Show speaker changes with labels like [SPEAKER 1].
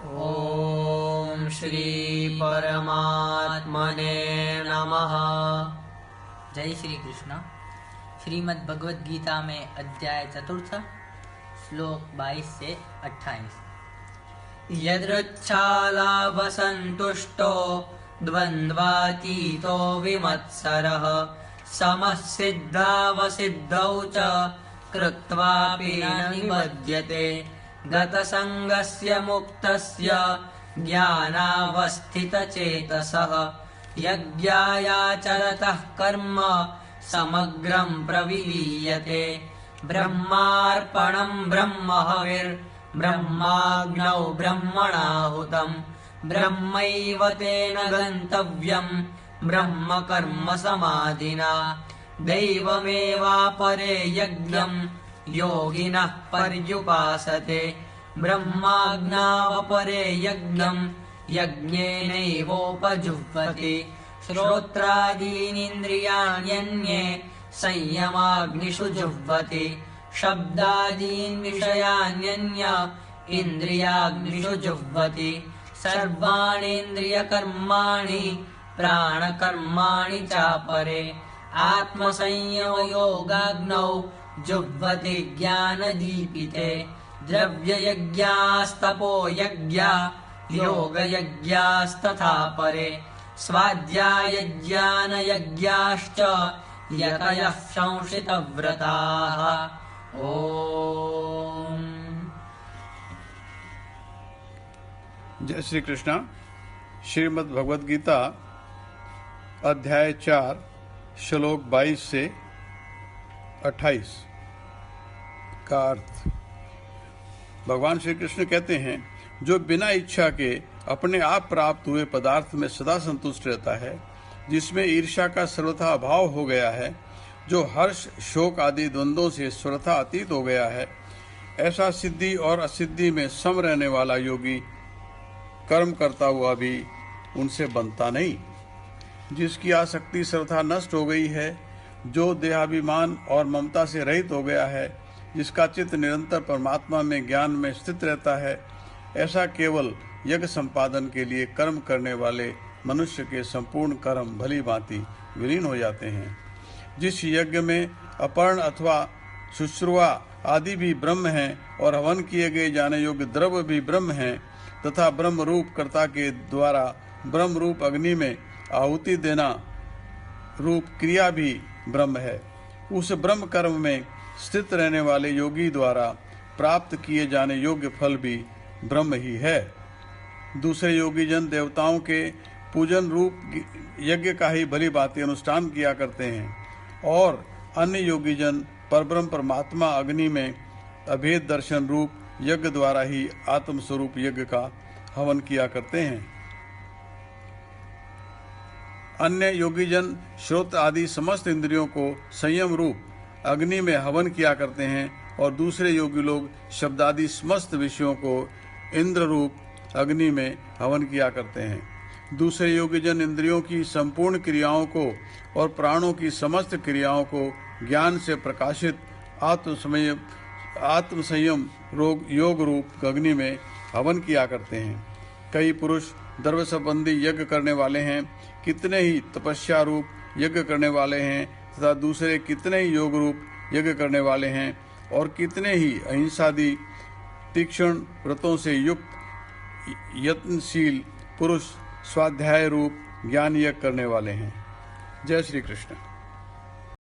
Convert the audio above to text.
[SPEAKER 1] ओम श्री परमात्मने नमः।
[SPEAKER 2] जय श्री कृष्ण। श्रीमद् भगवद गीता में अध्याय 4 श्लोक 22 से 28।
[SPEAKER 1] यदृच्छालाभसन्तुष्टो द्वन्द्वातीतो विमत्सरः समः सिद्धावसिद्धौ च कृत्वापि न निबध्यते गतसङ्गस्य मुक्तस्य ज्ञानावस्थितचेतसः यज्ञायाचरतः कर्म समग्रं प्रविलीयते ब्रह्मार्पणं ब्रह्महविर्ब्रह्माग्नौ ब्रह्मणाहुतं ब्रह्मैव तेन गन्तव्यं ब्रह्म कर्म समाधिना दैवमेवापरे यज्ञं योगिनः पर्युपासते ब्रह्माज्ञावपरे यज्ञं यज्ञेनैवोपजुह्वति श्रोत्रादीनीन्द्रियाण्यन्ये संयमाग्निषु जुह्वति शब्दादीन् विषयान्यन्य इन्द्रियाग्निषु जुह्वति सर्वाणीन्द्रियकर्माणि प्राणकर्माणि चापरे आत्मसंयमयोगाग्नौ जुह्वति ज्ञानदीपिते द्रव्ययज्ञास्तपो यज्ञा योगयज्ञास्तथा परे स्वाध्यायज्ञानयज्ञाश्च यतयः संशितव्रताः। ओम।
[SPEAKER 3] जय श्री कृष्ण। श्रीमद् भगवद गीता अध्याय 4 श्लोक 22 से 28 का अर्थ। भगवान श्री कृष्ण कहते हैं, जो बिना इच्छा के अपने आप प्राप्त हुए पदार्थ में सदा संतुष्ट रहता है, जिसमें ईर्ष्या का सर्वथा अभाव हो गया है, जो हर्ष शोक आदि द्वंद्वों से सर्वथा अतीत हो गया है, ऐसा सिद्धि और असिद्धि में सम रहने वाला योगी कर्म करता हुआ भी उनसे बनता नहीं। जिसकी आसक्ति सर्वथा नष्ट हो गई है, जो देहाभिमान और ममता से रहित हो गया है, जिसका चित्त निरंतर परमात्मा में ज्ञान में स्थित रहता है, ऐसा केवल यज्ञ संपादन के लिए कर्म करने वाले मनुष्य के संपूर्ण कर्म भली भांति विलीन हो जाते हैं। जिस यज्ञ में अपर्ण अथवा शुश्रुआ आदि भी ब्रह्म हैं और हवन किए गए जाने योग्य द्रव्य भी ब्रह्म हैं तथा ब्रह्म रूप कर्ता के द्वारा ब्रह्म रूप अग्नि में आहुति देना रूप क्रिया भी ब्रह्म है, उस ब्रह्म कर्म में स्थित रहने वाले योगी द्वारा प्राप्त किए जाने योग्य फल भी ब्रह्म ही है। दूसरे योगी जन देवताओं के पूजन रूप यज्ञ का ही भली भांति अनुष्ठान किया करते हैं और अन्य योगी जन परब्रह्म परमात्मा अग्नि में अभेद दर्शन रूप यज्ञ द्वारा ही आत्म स्वरूप यज्ञ का हवन किया करते हैं। अन्य योगी जन श्रोत्र आदि समस्त इंद्रियों को संयम रूप अग्नि में हवन किया करते हैं और दूसरे योगी लोग शब्दादि समस्त विषयों को इंद्र रूप अग्नि में हवन किया करते हैं। दूसरे योगी जन इंद्रियों की संपूर्ण क्रियाओं को और प्राणों की समस्त क्रियाओं को ज्ञान से प्रकाशित आत्म संयम योग रूप अग्नि में हवन किया करते हैं। कई पुरुष द्रव्य संबंधी यज्ञ करने वाले हैं, कितने ही तपस्या रूप यज्ञ करने वाले हैं तथा दूसरे कितने ही योग रूप यज्ञ करने वाले हैं और कितने ही अहिंसादि तीक्ष्ण व्रतों से युक्त यत्नशील पुरुष स्वाध्याय रूप ज्ञान यज्ञ करने वाले हैं। जय श्री कृष्ण।